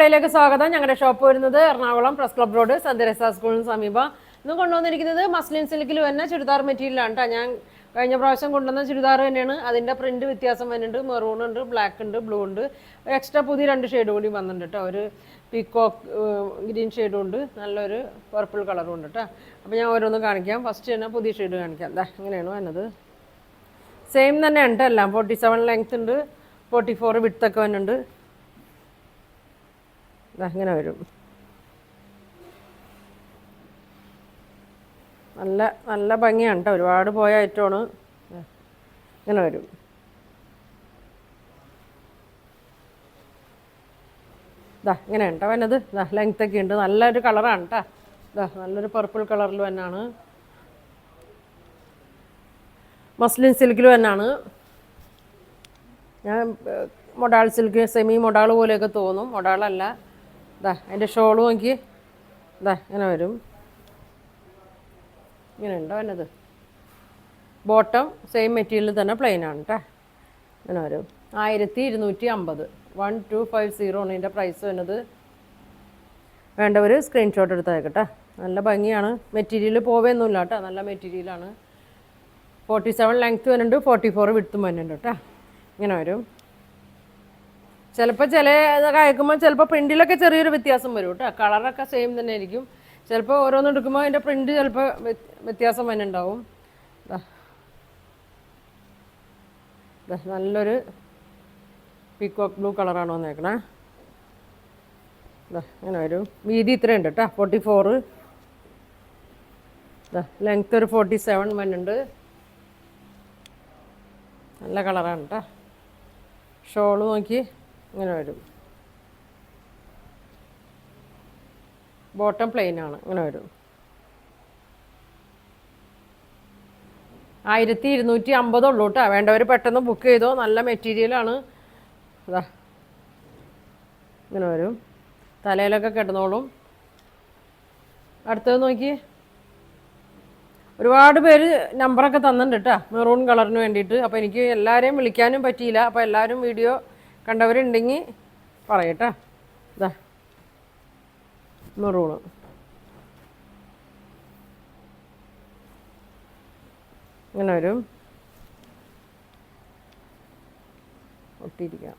കടയിലേക്ക് സ്വാഗതം. ഞങ്ങളുടെ ഷോപ്പ് വരുന്നത് എറണാകുളം പ്രസ് ക്ലബ് റോഡ് സന്ധ്യരസ സ്കൂളിന് സമീപം. ഇന്ന് കൊണ്ടുവന്നിരിക്കുന്നത് മസ്ലിൻ സിൽക്കിൽ തന്നെ ചുരിദാർ മെറ്റീരിയലാണ് കേട്ടോ. ഞാൻ കഴിഞ്ഞ പ്രാവശ്യം കൊണ്ടുവന്ന ചുരിദാർ തന്നെയാണ്. അതിൻ്റെ പ്രിന്റ് വ്യത്യാസം വരുന്നുണ്ട്. മെറൂൺ ഉണ്ട്, ബ്ലാക്ക് ഉണ്ട്, ബ്ലൂ ഉണ്ട്, എക്സ്ട്രാ പുതിയ 2 ഷെയ്ഡ് കൂടി വന്നിട്ടുണ്ട് കേട്ടോ. ഒരു പീക്കോക്ക് ഗ്രീൻ ഷെയ്ഡും ഉണ്ട്, നല്ലൊരു പർപ്പിൾ കളറും ഉണ്ട് കേട്ടോ. അപ്പോൾ ഞാൻ ഓരോന്ന് കാണിക്കാം. ഫസ്റ്റ് തന്നെ പുതിയ ഷെയ്ഡ് കാണിക്കാം. എന്താ ഇങ്ങനെയാണ് വന്നത്. സെയിം തന്നെ ഉണ്ട് എല്ലാം. 47 ലെങ്ത് ഉണ്ട്, 44 വിഡ്ത്തൊക്കെ വരുന്നുണ്ട്. അങ്ങനെ വരും. നല്ല നല്ല ഭംഗിയാണ് കേട്ടോ. ഒരുപാട് പോയ ഐറ്റമാണ്. ഇങ്ങനെ വരും. ഇങ്ങനെ ഉണ്ടോ വന്നത്. ലെങ്ത്തൊക്കെ ഉണ്ട്. നല്ലൊരു കളറാണ് കേട്ടോ. നല്ലൊരു പർപ്പിൾ കളറിൽ തന്നെയാണ്. മസ്ലിൻ സിൽക്കിൽ തന്നെയാണ്. ഞാൻ മൊഡാൾ സിൽക്ക്, സെമി മൊഡാൾ പോലെയൊക്കെ തോന്നും. മൊഡാളല്ല. അതിൻ്റെ ഷോള് നോക്കി. ഇങ്ങനെ വരും. ഇങ്ങനെ ഉണ്ടോ വന്നത്. ബോട്ടം സെയിം മെറ്റീരിയൽ തന്നെ പ്ലെയിൻ ആണ് കേട്ടോ. ഇങ്ങനെ വരും. 1250, 1250 ആണ് ഇതിൻ്റെ പ്രൈസ് വരുന്നത്. വേണ്ടവർ സ്ക്രീൻഷോട്ട് എടുത്തേക്കട്ടെ. നല്ല ഭംഗിയാണ്. മെറ്റീരിയൽ പോവുകയൊന്നുമില്ല കേട്ടോ. നല്ല മെറ്റീരിയലാണ്. 47 ലെങ്ത്ത് വരുന്നുണ്ട്, 44 വിഡ്ത്തും വരുന്നുണ്ട് കേട്ടോ. ഇങ്ങനെ വരും. ചിലപ്പോൾ ചില ഇതൊക്കെ അയക്കുമ്പോൾ ചിലപ്പോൾ പ്രിൻറ്റിലൊക്കെ ചെറിയൊരു വ്യത്യാസം വരും കേട്ടോ. കളറൊക്കെ സെയിം തന്നെ ആയിരിക്കും. ചിലപ്പോൾ ഓരോന്ന് എടുക്കുമ്പോൾ അതിൻ്റെ പ്രിൻറ്റ് ചിലപ്പോൾ വ്യത്യാസം വരുന്നുണ്ടാവും. നല്ലൊരു പീക്കോക്ക് ബ്ലൂ കളറാണ് വന്നേക്കണേ. ഇങ്ങനെ വരും. വീതി ഇത്രയുണ്ട് കേട്ടോ, 44. ലെങ്ത്ത് ഒരു 47 വരുന്നുണ്ട്. നല്ല കളറാണ് കേട്ടോ. ഷോള് നോക്കി. ഇങ്ങനെ വരും. ബോട്ടം പ്ലെയിൻ ആണ്. ഇങ്ങനെ വരും. 1250 ഉള്ളൂ കേട്ടോ. വേണ്ടവർ പെട്ടെന്ന് ബുക്ക് ചെയ്തോ. നല്ല മെറ്റീരിയലാണ്. ഇങ്ങനെ വരും. തലയിലൊക്കെ കിടന്നോളും. അടുത്തത് നോക്കി. ഒരുപാട് പേര് നമ്പറൊക്കെ തന്നിട്ടുണ്ട് കേട്ടോ, മെറൂൺ കളറിന് വേണ്ടിയിട്ട്. അപ്പോൾ എനിക്ക് എല്ലാവരെയും വിളിക്കാനും പറ്റിയില്ല. അപ്പോൾ എല്ലാവരും വീഡിയോ കണ്ടവരുണ്ടെങ്കിൽ പറയട്ടോ. മെറൂണ് ഇങ്ങനെ വരും. ഒട്ടിയിരിക്കാം.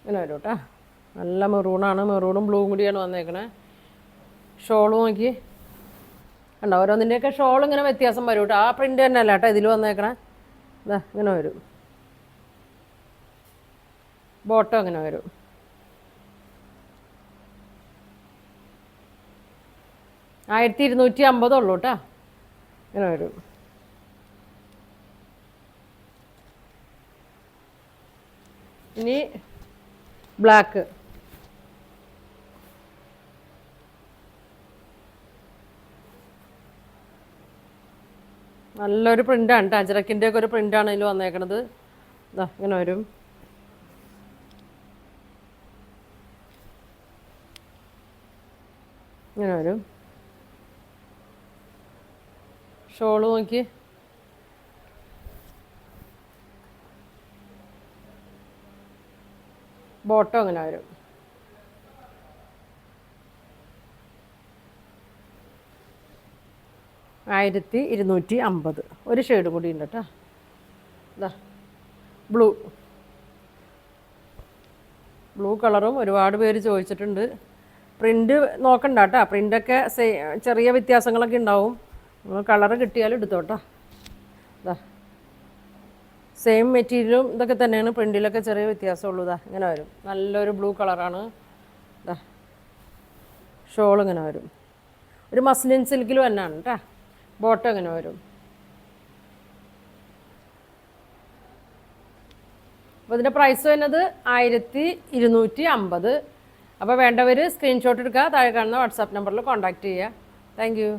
ഇങ്ങനെ വരും കേട്ടോ. നല്ല മെറൂണാണ്. മെറൂണും ബ്ലൂവും കൂടിയാണ് വന്നേക്കണേ. ഷോള് നോക്കി. ഉണ്ടോ ഓരോന്നിൻ്റെയൊക്കെ ഷോൾ ഇങ്ങനെ വ്യത്യാസം വരും കേട്ടോ. ആ പ്രിൻ്റ് തന്നെ അല്ല കേട്ടോ ഇതിൽ വന്നേക്കണേ. ഇങ്ങനെ വരും. ബോട്ടം അങ്ങനെ വരും. $1250 ഉള്ളൂ കേട്ടോ. ഇങ്ങനെ വരും. ഇനി ബ്ലാക്ക്. നല്ലൊരു പ്രിൻ്റാണ് കേട്ടോ. അജറക്കിൻ്റെ ഒക്കെ ഒരു പ്രിൻ്റാണ് ഇതിൽ വന്നേക്കണത്. ഇങ്ങനെ വരും. ഇങ്ങനെ വരും. ഷോള് നോക്കി. ബോട്ടം അങ്ങനെ വരും. $1250. ഒരു ഷെയ്ഡ് കൂടി ഉണ്ട് കേട്ടോ. ബ്ലൂ കളറും ഒരുപാട് പേര് ചോദിച്ചിട്ടുണ്ട്. പ്രിൻ്റ് നോക്കണ്ട കേട്ടോ. പ്രിൻ്റൊക്കെ ചെറിയ വ്യത്യാസങ്ങളൊക്കെ ഉണ്ടാവും. കളറ് കിട്ടിയാലും എടുത്തോട്ടോ. സെയിം മെറ്റീരിയലും ഇതൊക്കെ തന്നെയാണ്. പ്രിൻറ്റിലൊക്കെ ചെറിയ വ്യത്യാസമുള്ളൂ. ഇങ്ങനെ വരും. നല്ലൊരു ബ്ലൂ കളറാണ്. ഷോൾ ഇങ്ങനെ വരും. ഒരു മസ്ലിൻ സിൽക്കിൽ തന്നെയാണ് കേട്ടോ. ബോട്ടം ഇങ്ങനെ വരും. അപ്പോൾ ഇതിൻ്റെ പ്രൈസ് വരുന്നത് 1250. അപ്പോൾ വേണ്ടവർ സ്ക്രീൻഷോട്ട് എടുക്കുക. താഴെ കാണുന്ന വാട്സാപ്പ് നമ്പറിൽ കോൺടാക്റ്റ് ചെയ്യുക. Thank you.